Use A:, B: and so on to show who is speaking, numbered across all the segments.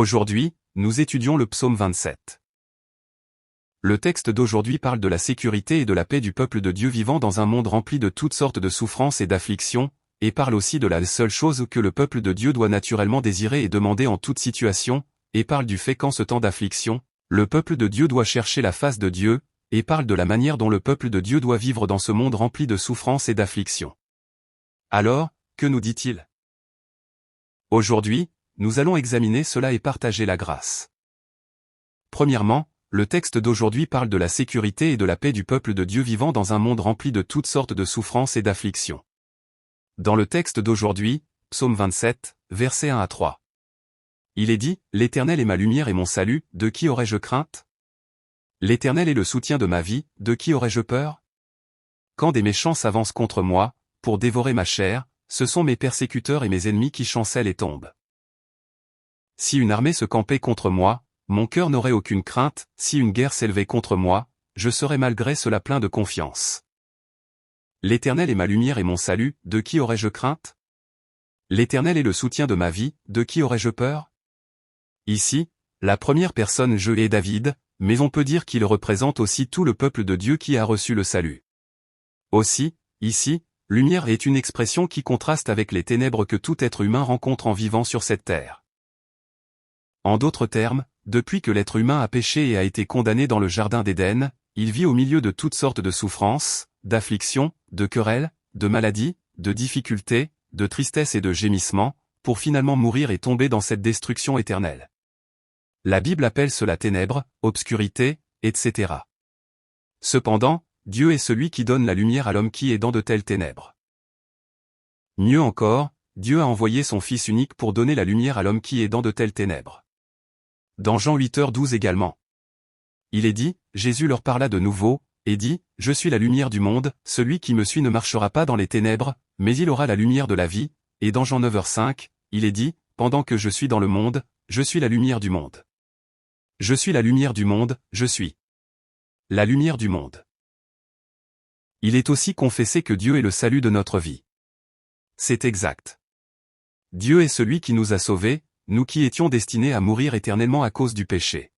A: Aujourd'hui, nous étudions le psaume 27. Le texte d'aujourd'hui parle de la sécurité et de la paix du peuple de Dieu vivant dans un monde rempli de toutes sortes de souffrances et d'afflictions, et parle aussi de la seule chose que le peuple de Dieu doit naturellement désirer et demander en toute situation, et parle du fait qu'en ce temps d'affliction, le peuple de Dieu doit chercher la face de Dieu, et parle de la manière dont le peuple de Dieu doit vivre dans ce monde rempli de souffrances et d'afflictions. Alors, que nous dit-il? Aujourd'hui, nous allons examiner cela et partager la grâce. Premièrement, le texte d'aujourd'hui parle de la sécurité et de la paix du peuple de Dieu vivant dans un monde rempli de toutes sortes de souffrances et d'afflictions. Dans le texte d'aujourd'hui, psaume 27, versets 1 à 3. Il est dit, « L'Éternel est ma lumière et mon salut, de qui aurais-je crainte? L'Éternel est le soutien de ma vie, de qui aurais-je peur? Quand des méchants s'avancent contre moi, pour dévorer ma chair, ce sont mes persécuteurs et mes ennemis qui chancellent et tombent. Si une armée se campait contre moi, mon cœur n'aurait aucune crainte, si une guerre s'élevait contre moi, je serais malgré cela plein de confiance. L'Éternel est ma lumière et mon salut, de qui aurais-je crainte? L'Éternel est le soutien de ma vie, de qui aurais-je peur? Ici, la première personne je est David, mais on peut dire qu'il représente aussi tout le peuple de Dieu qui a reçu le salut. Aussi, ici, lumière est une expression qui contraste avec les ténèbres que tout être humain rencontre en vivant sur cette terre. En d'autres termes, depuis que l'être humain a péché et a été condamné dans le jardin d'Éden, il vit au milieu de toutes sortes de souffrances, d'afflictions, de querelles, de maladies, de difficultés, de tristesse et de gémissements, pour finalement mourir et tomber dans cette destruction éternelle. La Bible appelle cela ténèbres, obscurité, etc. Cependant, Dieu est celui qui donne la lumière à l'homme qui est dans de telles ténèbres. Mieux encore, Dieu a envoyé son Fils unique pour donner la lumière à l'homme qui est dans de telles ténèbres. Dans Jean 8h12 également. Il est dit, Jésus leur parla de nouveau, et dit, « Je suis la lumière du monde, celui qui me suit ne marchera pas dans les ténèbres, mais il aura la lumière de la vie. » Et dans Jean 9h5, il est dit, « Pendant que je suis dans le monde, je suis la lumière du monde. » Je suis la lumière du monde, je suis la lumière du monde. Il est aussi confessé que Dieu est le salut de notre vie. C'est exact. Dieu est celui qui nous a sauvés, nous qui étions destinés à mourir éternellement à cause du péché.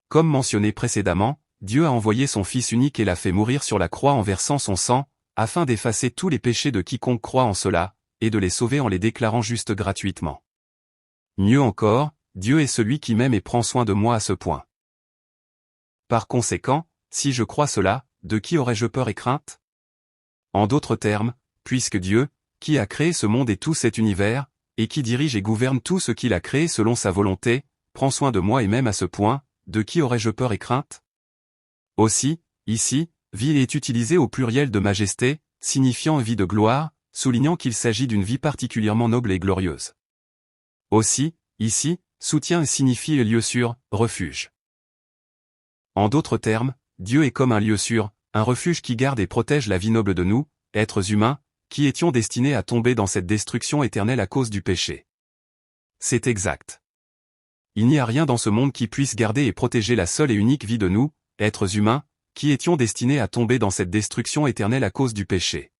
A: Comme mentionné précédemment, Dieu a envoyé son Fils unique et l'a fait mourir sur la croix en versant son sang, afin d'effacer tous les péchés de quiconque croit en cela, et de les sauver en les déclarant justes gratuitement. Mieux encore, Dieu est celui qui m'aime et prend soin de moi à ce point. Par conséquent, si je crois cela, de qui aurais-je peur et crainte? En d'autres termes, puisque Dieu, qui a créé ce monde et tout cet univers, et qui dirige et gouverne tout ce qu'il a créé selon sa volonté, prend soin de moi et même à ce point, de qui aurais-je peur et crainte? Aussi, ici, vie est utilisée au pluriel de majesté, signifiant vie de gloire, soulignant qu'il s'agit d'une vie particulièrement noble et glorieuse. Aussi, ici, soutien signifie lieu sûr, refuge. En d'autres termes, Dieu est comme un lieu sûr, un refuge qui garde et protège la vie noble de nous, êtres humains, qui étions destinés à tomber dans cette destruction éternelle à cause du péché. C'est exact. Il n'y a rien dans ce monde qui puisse garder et protéger la seule et unique vie de nous, êtres humains, qui étions destinés à tomber dans cette destruction éternelle à cause du péché.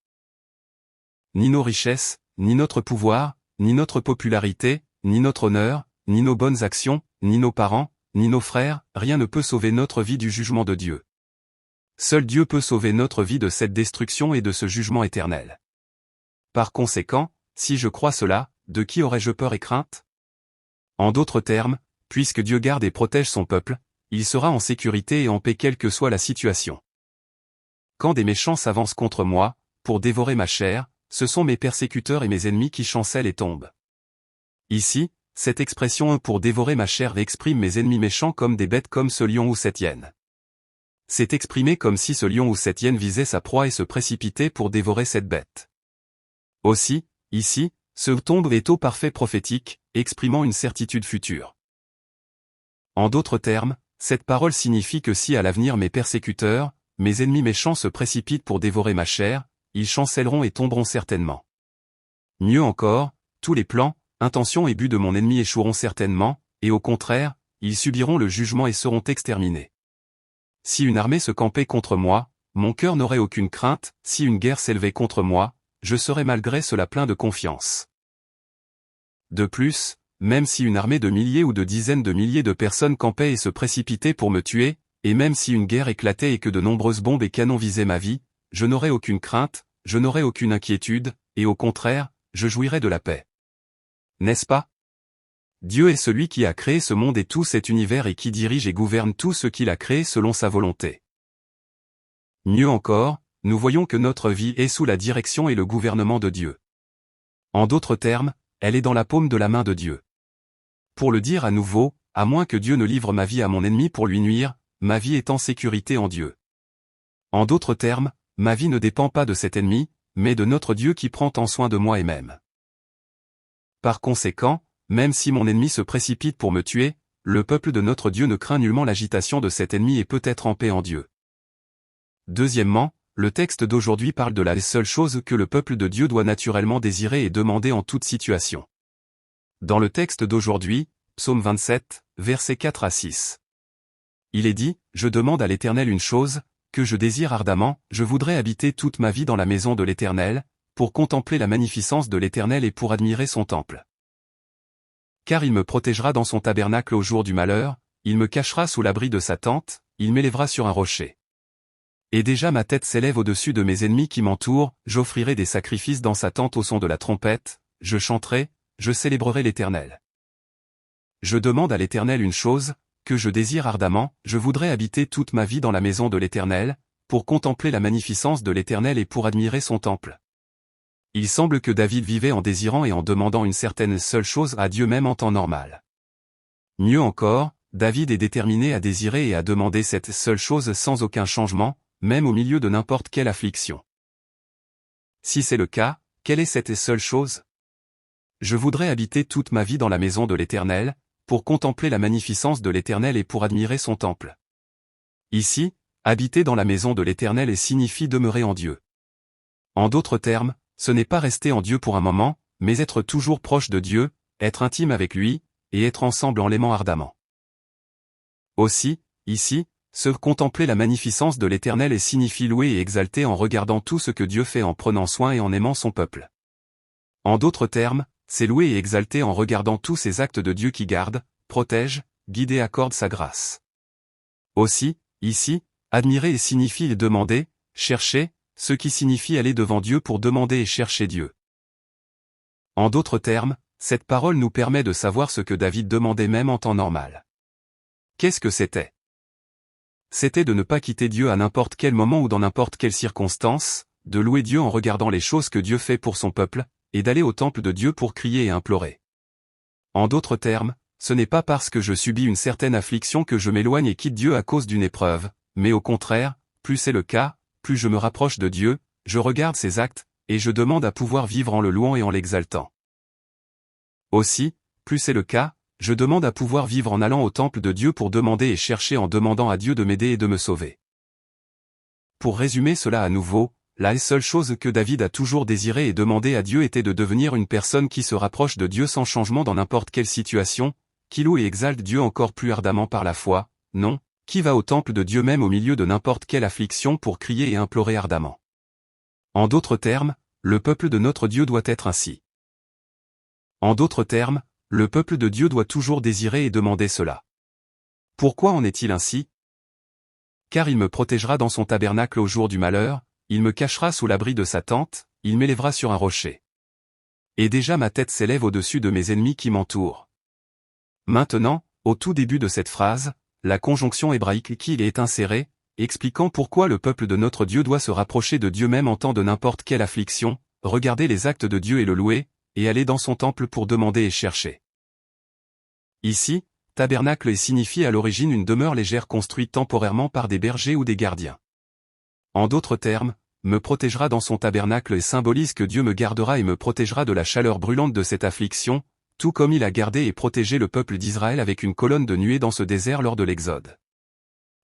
A: Ni nos richesses, ni notre pouvoir, ni notre popularité, ni notre honneur, ni nos bonnes actions, ni nos parents, ni nos frères, rien ne peut sauver notre vie du jugement de Dieu. Seul Dieu peut sauver notre vie de cette destruction et de ce jugement éternel. Par conséquent, si je crois cela, de qui aurais-je peur et crainte? En d'autres termes, puisque Dieu garde et protège son peuple, il sera en sécurité et en paix quelle que soit la situation. Quand des méchants s'avancent contre moi, pour dévorer ma chair, ce sont mes persécuteurs et mes ennemis qui chancellent et tombent. Ici, cette expression « pour dévorer ma chair » exprime mes ennemis méchants comme des bêtes comme ce lion ou cette hyène. C'est exprimé comme si ce lion ou cette hyène visait sa proie et se précipitait pour dévorer cette bête. Aussi, ici, ce tombe est au parfait prophétique, exprimant une certitude future. En d'autres termes, cette parole signifie que si à l'avenir mes persécuteurs, mes ennemis méchants se précipitent pour dévorer ma chair, ils chancelleront et tomberont certainement. Mieux encore, tous les plans, intentions et buts de mon ennemi échoueront certainement, et au contraire, ils subiront le jugement et seront exterminés. Si une armée se campait contre moi, mon cœur n'aurait aucune crainte, si une guerre s'élevait contre moi, je serais malgré cela plein de confiance. De plus, même si une armée de milliers ou de dizaines de milliers de personnes campaient et se précipitaient pour me tuer, et même si une guerre éclatait et que de nombreuses bombes et canons visaient ma vie, je n'aurais aucune crainte, je n'aurais aucune inquiétude, et au contraire, je jouirais de la paix. N'est-ce pas? Dieu est celui qui a créé ce monde et tout cet univers et qui dirige et gouverne tout ce qu'il a créé selon sa volonté. Mieux encore, nous voyons que notre vie est sous la direction et le gouvernement de Dieu. En d'autres termes, elle est dans la paume de la main de Dieu. Pour le dire à nouveau, à moins que Dieu ne livre ma vie à mon ennemi pour lui nuire, ma vie est en sécurité en Dieu. En d'autres termes, ma vie ne dépend pas de cet ennemi, mais de notre Dieu qui prend en soin de moi et même. Par conséquent, même si mon ennemi se précipite pour me tuer, le peuple de notre Dieu ne craint nullement l'agitation de cet ennemi et peut être en paix en Dieu. Deuxièmement, le texte d'aujourd'hui parle de la seule chose que le peuple de Dieu doit naturellement désirer et demander en toute situation. Dans le texte d'aujourd'hui, Psaume 27, versets 4 à 6. Il est dit, « Je demande à l'Éternel une chose, que je désire ardemment, je voudrais habiter toute ma vie dans la maison de l'Éternel, pour contempler la magnificence de l'Éternel et pour admirer son temple. Car il me protégera dans son tabernacle au jour du malheur, il me cachera sous l'abri de sa tente, il m'élèvera sur un rocher. Et déjà ma tête s'élève au-dessus de mes ennemis qui m'entourent, j'offrirai des sacrifices dans sa tente au son de la trompette, je chanterai, je célébrerai l'Éternel. Je demande à l'Éternel une chose, que je désire ardemment, je voudrais habiter toute ma vie dans la maison de l'Éternel, pour contempler la magnificence de l'Éternel et pour admirer son temple. » Il semble que David vivait en désirant et en demandant une certaine seule chose à Dieu même en temps normal. Mieux encore, David est déterminé à désirer et à demander cette seule chose sans aucun changement, même au milieu de n'importe quelle affliction. Si c'est le cas, quelle est cette seule chose? Je voudrais habiter toute ma vie dans la maison de l'Éternel, pour contempler la magnificence de l'Éternel et pour admirer son temple. Ici, habiter dans la maison de l'Éternel signifie demeurer en Dieu. En d'autres termes, ce n'est pas rester en Dieu pour un moment, mais être toujours proche de Dieu, être intime avec lui, et être ensemble en l'aimant ardemment. Aussi, ici, se contempler la magnificence de l'Éternel signifie louer et exalter en regardant tout ce que Dieu fait en prenant soin et en aimant son peuple. En d'autres termes, c'est louer et exalter en regardant tous ces actes de Dieu qui garde, protège, guide et accorde sa grâce. Aussi, ici, admirer signifie demander, chercher, ce qui signifie aller devant Dieu pour demander et chercher Dieu. En d'autres termes, cette parole nous permet de savoir ce que David demandait même en temps normal. Qu'est-ce que c'était? C'était de ne pas quitter Dieu à n'importe quel moment ou dans n'importe quelle circonstance, de louer Dieu en regardant les choses que Dieu fait pour son peuple, et d'aller au temple de Dieu pour crier et implorer. En d'autres termes, ce n'est pas parce que je subis une certaine affliction que je m'éloigne et quitte Dieu à cause d'une épreuve, mais au contraire, plus c'est le cas, plus je me rapproche de Dieu, je regarde ses actes, et je demande à pouvoir vivre en le louant et en l'exaltant. Aussi, plus c'est le cas, je demande à pouvoir vivre en allant au temple de Dieu pour demander et chercher en demandant à Dieu de m'aider et de me sauver. Pour résumer cela à nouveau, la seule chose que David a toujours désiré et demandé à Dieu était de devenir une personne qui se rapproche de Dieu sans changement dans n'importe quelle situation, qui loue et exalte Dieu encore plus ardemment par la foi, non, qui va au temple de Dieu même au milieu de n'importe quelle affliction pour crier et implorer ardemment. En d'autres termes, le peuple de notre Dieu doit être ainsi. En d'autres termes, le peuple de Dieu doit toujours désirer et demander cela. Pourquoi en est-il ainsi? Car il me protégera dans son tabernacle au jour du malheur, il me cachera sous l'abri de sa tente, il m'élèvera sur un rocher. Et déjà ma tête s'élève au-dessus de mes ennemis qui m'entourent. Maintenant, au tout début de cette phrase, la conjonction hébraïque qui est insérée, expliquant pourquoi le peuple de notre Dieu doit se rapprocher de Dieu même en temps de n'importe quelle affliction, regarder les actes de Dieu et le louer, et aller dans son temple pour demander et chercher. Ici, tabernacle signifie à l'origine une demeure légère construite temporairement par des bergers ou des gardiens. En d'autres termes, me protégera dans son tabernacle et symbolise que Dieu me gardera et me protégera de la chaleur brûlante de cette affliction, tout comme il a gardé et protégé le peuple d'Israël avec une colonne de nuée dans ce désert lors de l'Exode.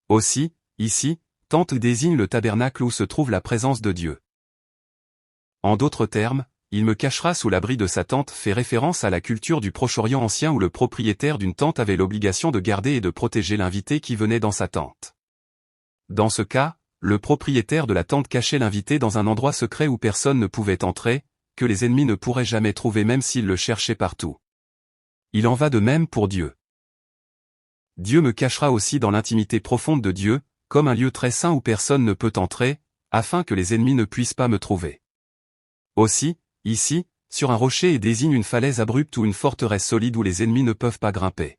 A: Aussi, ici, tente désigne le tabernacle où se trouve la présence de Dieu. En d'autres termes, il me cachera sous l'abri de sa tente fait référence à la culture du Proche-Orient ancien où le propriétaire d'une tente avait l'obligation de garder et de protéger l'invité qui venait dans sa tente. Dans ce cas, le propriétaire de la tente cachait l'invité dans un endroit secret où personne ne pouvait entrer, que les ennemis ne pourraient jamais trouver même s'ils le cherchaient partout. Il en va de même pour Dieu. Dieu me cachera aussi dans l'intimité profonde de Dieu, comme un lieu très saint où personne ne peut entrer, afin que les ennemis ne puissent pas me trouver. Aussi, ici, sur un rocher et désigne une falaise abrupte ou une forteresse solide où les ennemis ne peuvent pas grimper.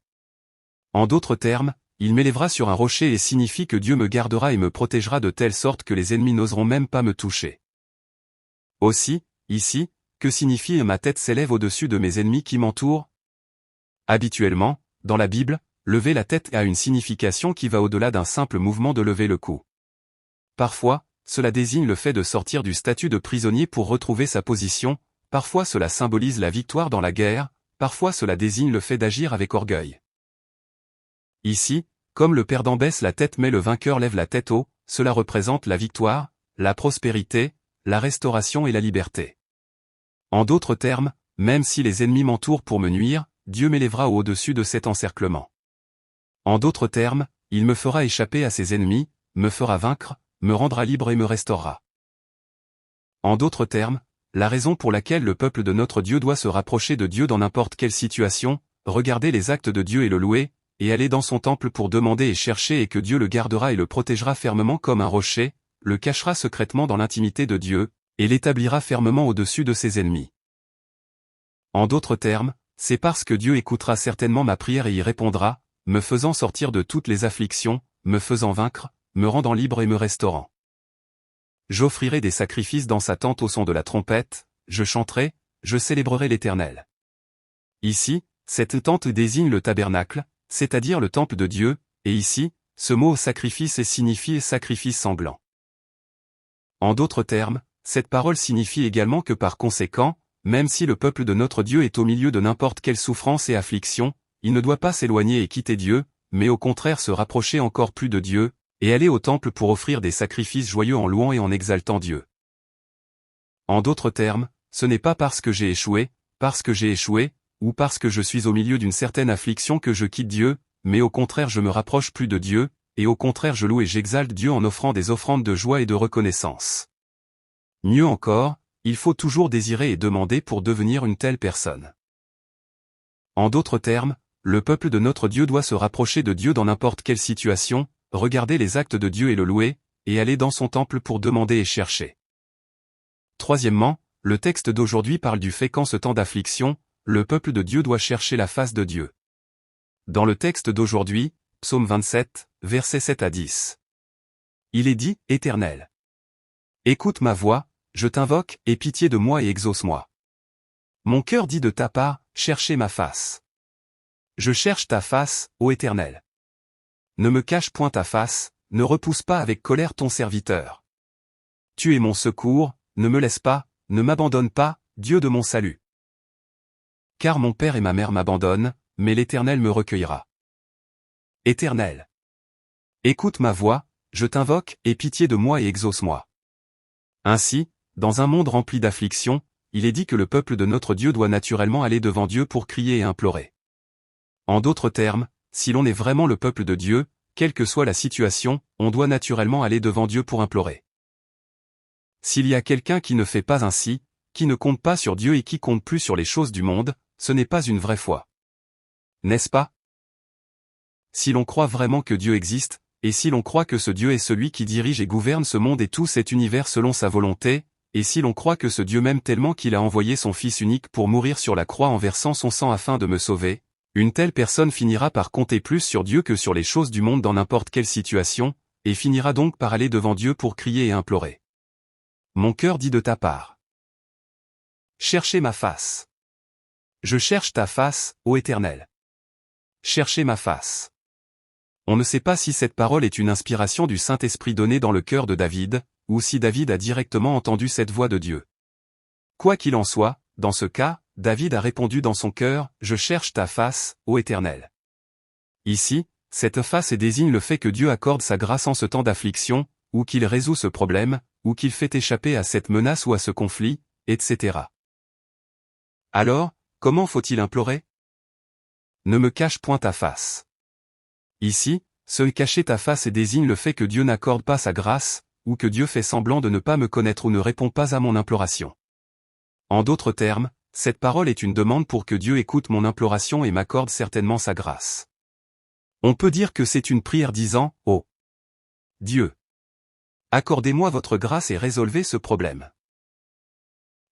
A: En d'autres termes, il m'élèvera sur un rocher et signifie que Dieu me gardera et me protégera de telle sorte que les ennemis n'oseront même pas me toucher. Aussi, ici, que signifie ma tête s'élève au-dessus de mes ennemis qui m'entourent? Habituellement, dans la Bible, lever la tête a une signification qui va au-delà d'un simple mouvement de lever le cou. Parfois, cela désigne le fait de sortir du statut de prisonnier pour retrouver sa position, parfois cela symbolise la victoire dans la guerre, parfois cela désigne le fait d'agir avec orgueil. Ici, comme le perdant baisse la tête mais le vainqueur lève la tête haut, cela représente la victoire, la prospérité, la restauration et la liberté. En d'autres termes, même si les ennemis m'entourent pour me nuire, Dieu m'élèvera au-dessus de cet encerclement. En d'autres termes, il me fera échapper à ses ennemis, me fera vaincre, me rendra libre et me restaurera. En d'autres termes, la raison pour laquelle le peuple de notre Dieu doit se rapprocher de Dieu dans n'importe quelle situation, regarder les actes de Dieu et le louer, et aller dans son temple pour demander et chercher et que Dieu le gardera et le protégera fermement comme un rocher, le cachera secrètement dans l'intimité de Dieu, et l'établira fermement au-dessus de ses ennemis. En d'autres termes, c'est parce que Dieu écoutera certainement ma prière et y répondra, me faisant sortir de toutes les afflictions, me faisant vaincre, me rendant libre et me restaurant. J'offrirai des sacrifices dans sa tente au son de la trompette, je chanterai, je célébrerai l'Éternel. Ici, cette tente désigne le tabernacle, c'est-à-dire le temple de Dieu, et ici, ce mot sacrifice signifie sacrifice sanglant. En d'autres termes, cette parole signifie également que par conséquent, même si le peuple de notre Dieu est au milieu de n'importe quelle souffrance et affliction, il ne doit pas s'éloigner et quitter Dieu, mais au contraire se rapprocher encore plus de Dieu, et aller au temple pour offrir des sacrifices joyeux en louant et en exaltant Dieu. En d'autres termes, ce n'est pas parce que j'ai échoué, ou parce que je suis au milieu d'une certaine affliction que je quitte Dieu, mais au contraire je me rapproche plus de Dieu, et au contraire je loue et j'exalte Dieu en offrant des offrandes de joie et de reconnaissance. Mieux encore, il faut toujours désirer et demander pour devenir une telle personne. En d'autres termes, le peuple de notre Dieu doit se rapprocher de Dieu dans n'importe quelle situation, regarder les actes de Dieu et le louer, et aller dans son temple pour demander et chercher. Troisièmement, le texte d'aujourd'hui parle du fait qu'en ce temps d'affliction, le peuple de Dieu doit chercher la face de Dieu. Dans le texte d'aujourd'hui, Psaume 27, versets 7 à 10. Il est dit, Éternel. Écoute ma voix, je t'invoque, aie pitié de moi et exauce-moi. Mon cœur dit de ta part, cherchez ma face. Je cherche ta face, ô Éternel. Ne me cache point ta face, ne repousse pas avec colère ton serviteur. Tu es mon secours, ne me laisse pas, ne m'abandonne pas, Dieu de mon salut. Car mon père et ma mère m'abandonnent, mais l'Éternel me recueillera. Éternel. Écoute ma voix, je t'invoque, aie pitié de moi et exauce-moi. Ainsi, dans un monde rempli d'afflictions, il est dit que le peuple de notre Dieu doit naturellement aller devant Dieu pour crier et implorer. En d'autres termes, si l'on est vraiment le peuple de Dieu, quelle que soit la situation, on doit naturellement aller devant Dieu pour implorer. S'il y a quelqu'un qui ne fait pas ainsi, qui ne compte pas sur Dieu et qui compte plus sur les choses du monde, ce n'est pas une vraie foi. N'est-ce pas? Si l'on croit vraiment que Dieu existe, et si l'on croit que ce Dieu est celui qui dirige et gouverne ce monde et tout cet univers selon sa volonté, et si l'on croit que ce Dieu m'aime tellement qu'il a envoyé son Fils unique pour mourir sur la croix en versant son sang afin de me sauver, une telle personne finira par compter plus sur Dieu que sur les choses du monde dans n'importe quelle situation, et finira donc par aller devant Dieu pour crier et implorer. Mon cœur dit de ta part. Cherchez ma face. Je cherche ta face, ô Éternel. Cherchez ma face. On ne sait pas si cette parole est une inspiration du Saint-Esprit donnée dans le cœur de David, ou si David a directement entendu cette voix de Dieu. Quoi qu'il en soit, dans ce cas, David a répondu dans son cœur, « Je cherche ta face, ô Éternel ». Ici, cette face désigne le fait que Dieu accorde sa grâce en ce temps d'affliction, ou qu'il résout ce problème, ou qu'il fait échapper à cette menace ou à ce conflit, etc. Alors, comment faut-il implorer? Ne me cache point ta face. Ici, ce cacher ta face désigne le fait que Dieu n'accorde pas sa grâce, ou que Dieu fait semblant de ne pas me connaître ou ne répond pas à mon imploration. En d'autres termes, cette parole est une demande pour que Dieu écoute mon imploration et m'accorde certainement sa grâce. On peut dire que c'est une prière disant « Oh Dieu, accordez-moi votre grâce et résolvez ce problème.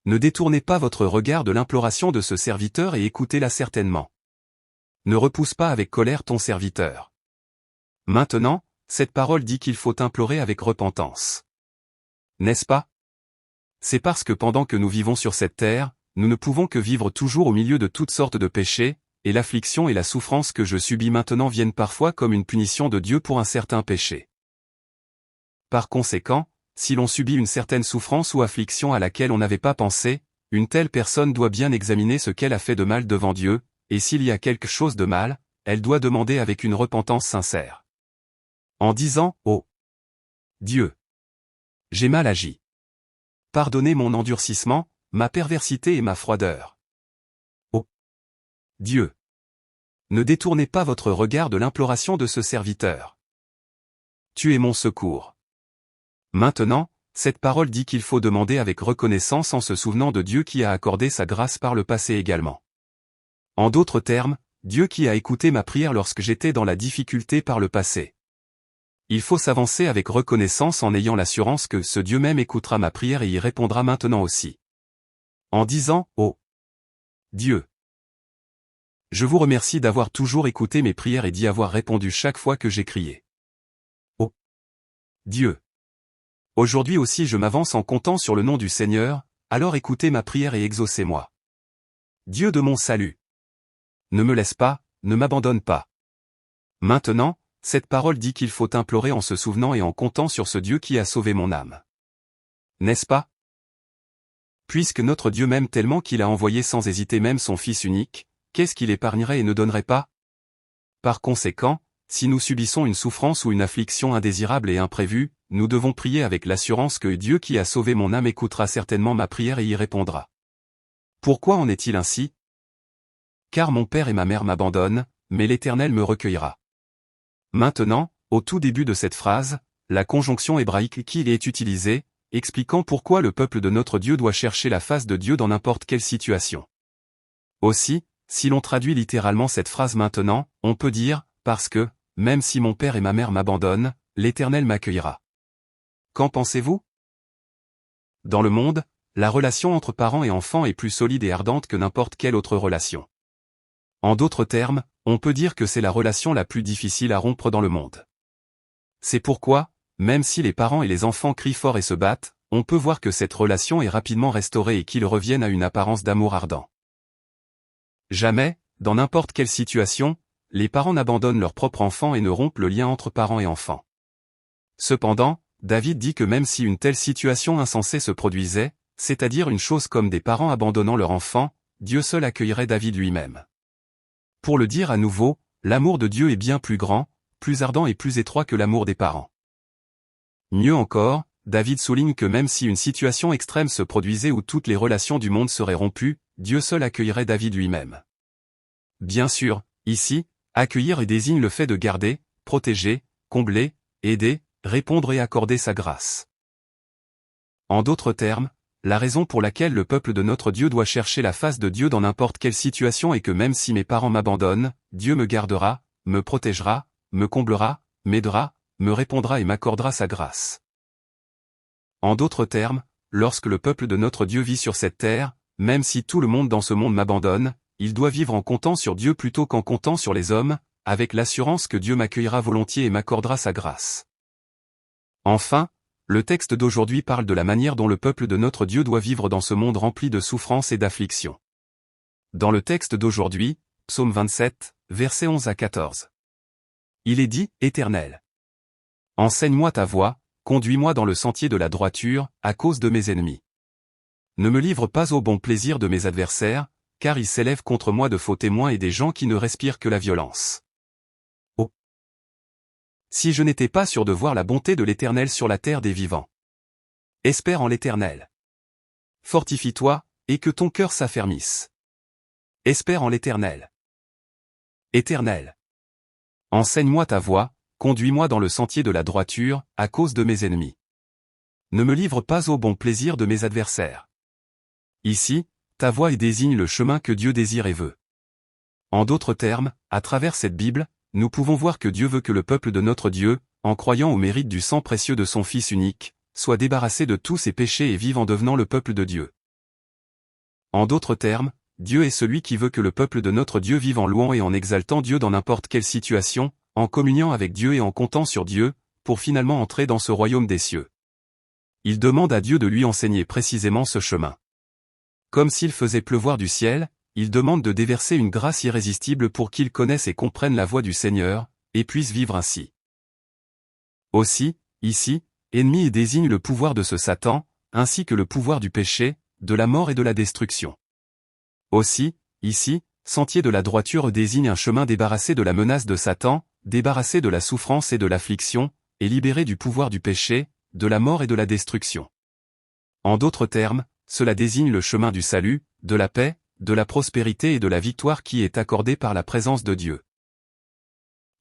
A: Ne détournez pas votre regard de l'imploration de ce serviteur et écoutez-la certainement. Ne repousse pas avec colère ton serviteur. » Maintenant, cette parole dit qu'il faut implorer avec repentance. N'est-ce pas? C'est parce que pendant que nous vivons sur cette terre, nous ne pouvons que vivre toujours au milieu de toutes sortes de péchés, et l'affliction et la souffrance que je subis maintenant viennent parfois comme une punition de Dieu pour un certain péché. Par conséquent, si l'on subit une certaine souffrance ou affliction à laquelle on n'avait pas pensé, une telle personne doit bien examiner ce qu'elle a fait de mal devant Dieu, et s'il y a quelque chose de mal, elle doit demander avec une repentance sincère. En disant « Oh Dieu, j'ai mal agi. Pardonnez mon endurcissement, ma perversité et ma froideur. Oh Dieu, ne détournez pas votre regard de l'imploration de ce serviteur. Tu es mon secours. » Maintenant, cette parole dit qu'il faut demander avec reconnaissance en se souvenant de Dieu qui a accordé sa grâce par le passé également. En d'autres termes, Dieu qui a écouté ma prière lorsque j'étais dans la difficulté par le passé. Il faut s'avancer avec reconnaissance en ayant l'assurance que ce Dieu même écoutera ma prière et y répondra maintenant aussi. En disant « Oh Dieu, je vous remercie d'avoir toujours écouté mes prières et d'y avoir répondu chaque fois que j'ai crié. Oh Dieu, aujourd'hui aussi je m'avance en comptant sur le nom du Seigneur, alors écoutez ma prière et exaucez-moi. Dieu de mon salut, ne me laisse pas, ne m'abandonne pas. » Maintenant, cette parole dit qu'il faut implorer en se souvenant et en comptant sur ce Dieu qui a sauvé mon âme. N'est-ce pas? Puisque notre Dieu m'aime tellement qu'il a envoyé sans hésiter même son Fils unique, qu'est-ce qu'il épargnerait et ne donnerait pas? Par conséquent, si nous subissons une souffrance ou une affliction indésirable et imprévue, nous devons prier avec l'assurance que Dieu qui a sauvé mon âme écoutera certainement ma prière et y répondra. Pourquoi en est-il ainsi? Car mon père et ma mère m'abandonnent, mais l'Éternel me recueillera. Maintenant, au tout début de cette phrase, la conjonction hébraïque qui est utilisée, expliquant pourquoi le peuple de notre Dieu doit chercher la face de Dieu dans n'importe quelle situation. Aussi, si l'on traduit littéralement cette phrase maintenant, on peut dire « parce que, même si mon père et ma mère m'abandonnent, l'Éternel m'accueillera ». Qu'en pensez-vous? Dans le monde, la relation entre parents et enfants est plus solide et ardente que n'importe quelle autre relation. En d'autres termes, on peut dire que c'est la relation la plus difficile à rompre dans le monde. C'est pourquoi, même si les parents et les enfants crient fort et se battent, on peut voir que cette relation est rapidement restaurée et qu'ils reviennent à une apparence d'amour ardent. Jamais, dans n'importe quelle situation, les parents n'abandonnent leur propre enfant et ne rompent le lien entre parents et enfants. Cependant, David dit que même si une telle situation insensée se produisait, c'est-à-dire une chose comme des parents abandonnant leur enfant, Dieu seul accueillerait David lui-même. Pour le dire à nouveau, l'amour de Dieu est bien plus grand, plus ardent et plus étroit que l'amour des parents. Mieux encore, David souligne que même si une situation extrême se produisait où toutes les relations du monde seraient rompues, Dieu seul accueillerait David lui-même. Bien sûr, ici, accueillir désigne le fait de garder, protéger, combler, aider, répondre et accorder sa grâce. En d'autres termes, la raison pour laquelle le peuple de notre Dieu doit chercher la face de Dieu dans n'importe quelle situation est que même si mes parents m'abandonnent, Dieu me gardera, me protégera, me comblera, m'aidera, me répondra et m'accordera sa grâce. En d'autres termes, lorsque le peuple de notre Dieu vit sur cette terre, même si tout le monde dans ce monde m'abandonne, il doit vivre en comptant sur Dieu plutôt qu'en comptant sur les hommes, avec l'assurance que Dieu m'accueillera volontiers et m'accordera sa grâce. Enfin, le texte d'aujourd'hui parle de la manière dont le peuple de notre Dieu doit vivre dans ce monde rempli de souffrances et d'afflictions. Dans le texte d'aujourd'hui, Psaume 27, versets 11 à 14. Il est dit, Éternel, enseigne-moi ta voie, conduis-moi dans le sentier de la droiture, à cause de mes ennemis. Ne me livre pas au bon plaisir de mes adversaires, car ils s'élèvent contre moi de faux témoins et des gens qui ne respirent que la violence. Oh! Si je n'étais pas sûr de voir la bonté de l'Éternel sur la terre des vivants. Espère en l'Éternel. Fortifie-toi, et que ton cœur s'affermisse. Espère en l'Éternel. Éternel, enseigne-moi ta voie, conduis-moi dans le sentier de la droiture, à cause de mes ennemis. Ne me livre pas au bon plaisir de mes adversaires. Ici, ta voie et désigne le chemin que Dieu désire et veut. En d'autres termes, à travers cette Bible, nous pouvons voir que Dieu veut que le peuple de notre Dieu, en croyant au mérite du sang précieux de son Fils unique, soit débarrassé de tous ses péchés et vive en devenant le peuple de Dieu. En d'autres termes, Dieu est celui qui veut que le peuple de notre Dieu vive en louant et en exaltant Dieu dans n'importe quelle situation, en communiant avec Dieu et en comptant sur Dieu, pour finalement entrer dans ce royaume des cieux. Il demande à Dieu de lui enseigner précisément ce chemin. Comme s'il faisait pleuvoir du ciel, il demande de déverser une grâce irrésistible pour qu'il connaisse et comprenne la voie du Seigneur, et puisse vivre ainsi. Aussi, ici, ennemi désigne le pouvoir de ce Satan, ainsi que le pouvoir du péché, de la mort et de la destruction. Aussi, ici, sentier de la droiture désigne un chemin débarrassé de la menace de Satan, débarrassé de la souffrance et de l'affliction, et libéré du pouvoir du péché, de la mort et de la destruction. En d'autres termes, cela désigne le chemin du salut, de la paix, de la prospérité et de la victoire qui est accordé par la présence de Dieu.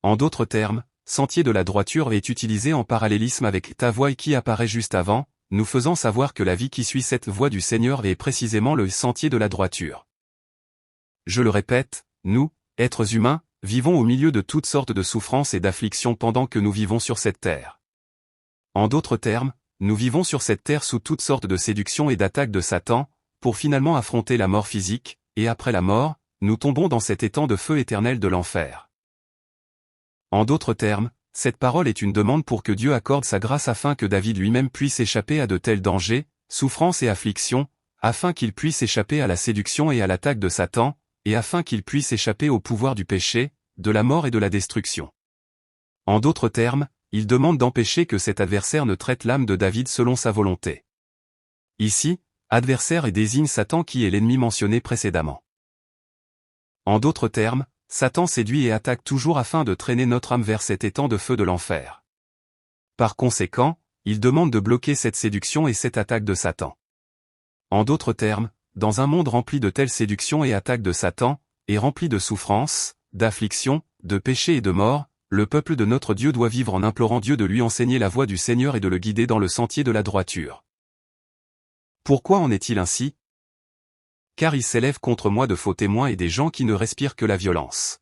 A: En d'autres termes, sentier de la droiture est utilisé en parallélisme avec ta voie qui apparaît juste avant, nous faisant savoir que la vie qui suit cette voie du Seigneur est précisément le sentier de la droiture. Je le répète, nous, êtres humains, vivons au milieu de toutes sortes de souffrances et d'afflictions pendant que nous vivons sur cette terre. En d'autres termes, nous vivons sur cette terre sous toutes sortes de séductions et d'attaques de Satan, pour finalement affronter la mort physique, et après la mort, nous tombons dans cet étang de feu éternel de l'enfer. En d'autres termes, cette parole est une demande pour que Dieu accorde sa grâce afin que David lui-même puisse échapper à de tels dangers, souffrances et afflictions, afin qu'il puisse échapper à la séduction et à l'attaque de Satan, et afin qu'il puisse échapper au pouvoir du péché, de la mort et de la destruction. En d'autres termes, il demande d'empêcher que cet adversaire ne traite l'âme de David selon sa volonté. Ici, adversaire désigne Satan qui est l'ennemi mentionné précédemment. En d'autres termes, Satan séduit et attaque toujours afin de traîner notre âme vers cet étang de feu de l'enfer. Par conséquent, il demande de bloquer cette séduction et cette attaque de Satan. En d'autres termes, dans un monde rempli de telles séductions et attaques de Satan, et rempli de souffrances, d'afflictions, de péchés et de mort, le peuple de notre Dieu doit vivre en implorant Dieu de lui enseigner la voie du Seigneur et de le guider dans le sentier de la droiture. Pourquoi en est-il ainsi? Car il s'élève contre moi de faux témoins et des gens qui ne respirent que la violence.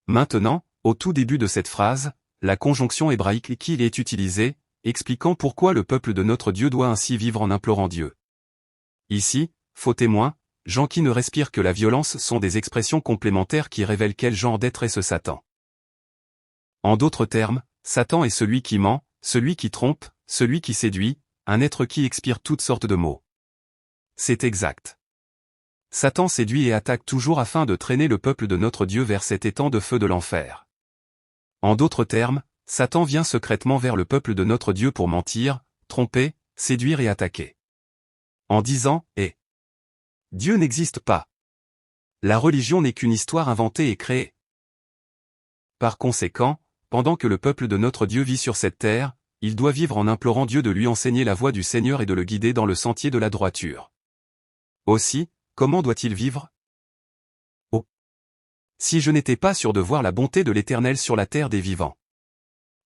A: Maintenant, au tout début de cette phrase, la conjonction hébraïque qui est utilisée, expliquant pourquoi le peuple de notre Dieu doit ainsi vivre en implorant Dieu. Ici, faux témoins, gens qui ne respirent que la violence sont des expressions complémentaires qui révèlent quel genre d'être est ce Satan. En d'autres termes, Satan est celui qui ment, celui qui trompe, celui qui séduit, un être qui expire toutes sortes de maux. C'est exact. Satan séduit et attaque toujours afin de traîner le peuple de notre Dieu vers cet étang de feu de l'enfer. En d'autres termes, Satan vient secrètement vers le peuple de notre Dieu pour mentir, tromper, séduire et attaquer. En disant « Eh ! Dieu n'existe pas. La religion n'est qu'une histoire inventée et créée. » Par conséquent, pendant que le peuple de notre Dieu vit sur cette terre, il doit vivre en implorant Dieu de lui enseigner la voie du Seigneur et de le guider dans le sentier de la droiture. Aussi, comment doit-il vivre? Oh! Si je n'étais pas sûr de voir la bonté de l'Éternel sur la terre des vivants.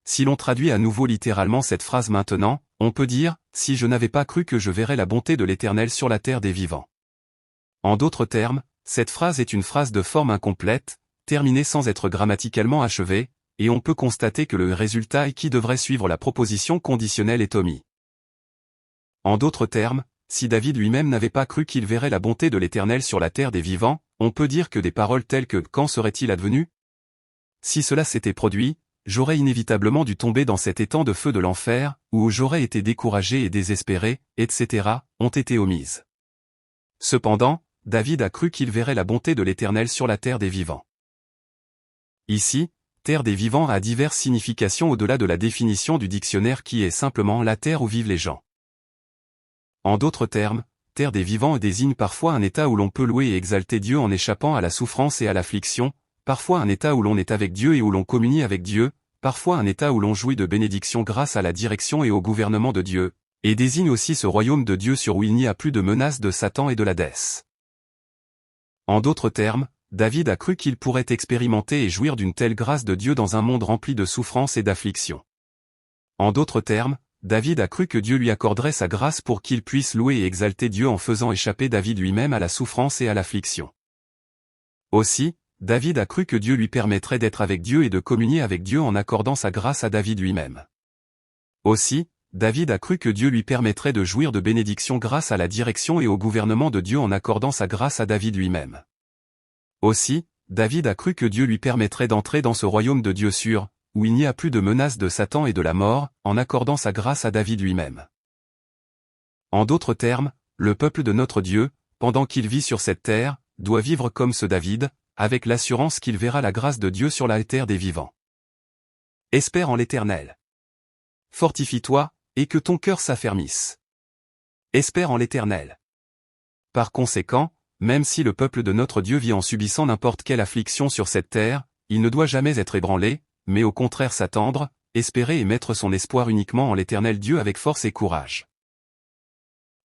A: Si l'on traduit à nouveau littéralement cette phrase maintenant, on peut dire, si je n'avais pas cru que je verrais la bonté de l'Éternel sur la terre des vivants. En d'autres termes, cette phrase est une phrase de forme incomplète, terminée sans être grammaticalement achevée, et on peut constater que le résultat qui devrait suivre la proposition conditionnelle est omis. En d'autres termes, si David lui-même n'avait pas cru qu'il verrait la bonté de l'Éternel sur la terre des vivants, on peut dire que des paroles telles que « quand serait-il advenu ?» Si cela s'était produit, j'aurais inévitablement dû tomber dans cet étang de feu de l'enfer, où j'aurais été découragé et désespéré, etc., ont été omises. Cependant, David a cru qu'il verrait la bonté de l'Éternel sur la terre des vivants. Ici, terre des vivants a diverses significations au-delà de la définition du dictionnaire qui est simplement la terre où vivent les gens. En d'autres termes, terre des vivants désigne parfois un état où l'on peut louer et exalter Dieu en échappant à la souffrance et à l'affliction, parfois un état où l'on est avec Dieu et où l'on communie avec Dieu, parfois un état où l'on jouit de bénédictions grâce à la direction et au gouvernement de Dieu, et désigne aussi ce royaume de Dieu sur où il n'y a plus de menace de Satan et de l'Hadès. En d'autres termes, David a cru qu'il pourrait expérimenter et jouir d'une telle grâce de Dieu dans un monde rempli de souffrances et d'afflictions. En d'autres termes, David a cru que Dieu lui accorderait sa grâce pour qu'il puisse louer et exalter Dieu en faisant échapper David lui-même à la souffrance et à l'affliction. Aussi, David a cru que Dieu lui permettrait d'être avec Dieu et de communier avec Dieu en accordant sa grâce à David lui-même. Aussi, David a cru que Dieu lui permettrait de jouir de bénédictions grâce à la direction et au gouvernement de Dieu en accordant sa grâce à David lui-même. Aussi, David a cru que Dieu lui permettrait d'entrer dans ce royaume de Dieu sûr, où il n'y a plus de menace de Satan et de la mort, en accordant sa grâce à David lui-même. En d'autres termes, le peuple de notre Dieu, pendant qu'il vit sur cette terre, doit vivre comme ce David, avec l'assurance qu'il verra la grâce de Dieu sur la terre des vivants. Espère en l'Éternel. Fortifie-toi, et que ton cœur s'affermisse. Espère en l'Éternel. Par conséquent, même si le peuple de notre Dieu vit en subissant n'importe quelle affliction sur cette terre, il ne doit jamais être ébranlé, mais au contraire s'attendre, espérer et mettre son espoir uniquement en l'Éternel Dieu avec force et courage.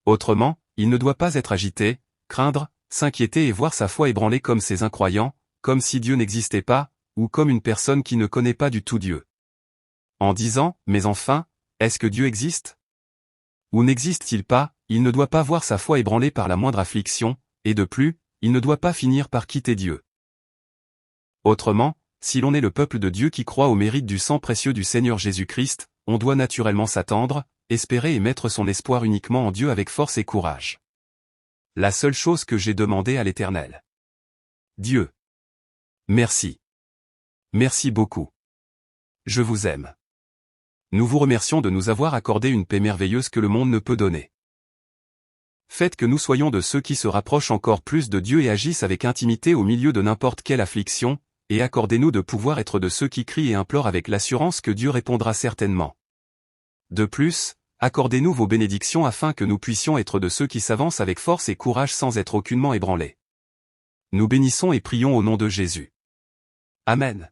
A: Autrement, il ne doit pas être agité, craindre, s'inquiéter et voir sa foi ébranlée comme ces incroyants, comme si Dieu n'existait pas, ou comme une personne qui ne connaît pas du tout Dieu. En disant, mais enfin, est-ce que Dieu existe? Ou n'existe-t-il pas? Il ne doit pas voir sa foi ébranlée par la moindre affliction, et de plus, il ne doit pas finir par quitter Dieu. Autrement, si l'on est le peuple de Dieu qui croit au mérite du sang précieux du Seigneur Jésus-Christ, on doit naturellement s'attendre, espérer et mettre son espoir uniquement en Dieu avec force et courage. La seule chose que j'ai demandé à l'Éternel. Dieu. Merci. Merci beaucoup. Je vous aime. Nous vous remercions de nous avoir accordé une paix merveilleuse que le monde ne peut donner. Faites que nous soyons de ceux qui se rapprochent encore plus de Dieu et agissent avec intimité au milieu de n'importe quelle affliction, et accordez-nous de pouvoir être de ceux qui crient et implorent avec l'assurance que Dieu répondra certainement. De plus, accordez-nous vos bénédictions afin que nous puissions être de ceux qui s'avancent avec force et courage sans être aucunement ébranlés. Nous bénissons et prions au nom de Jésus. Amen.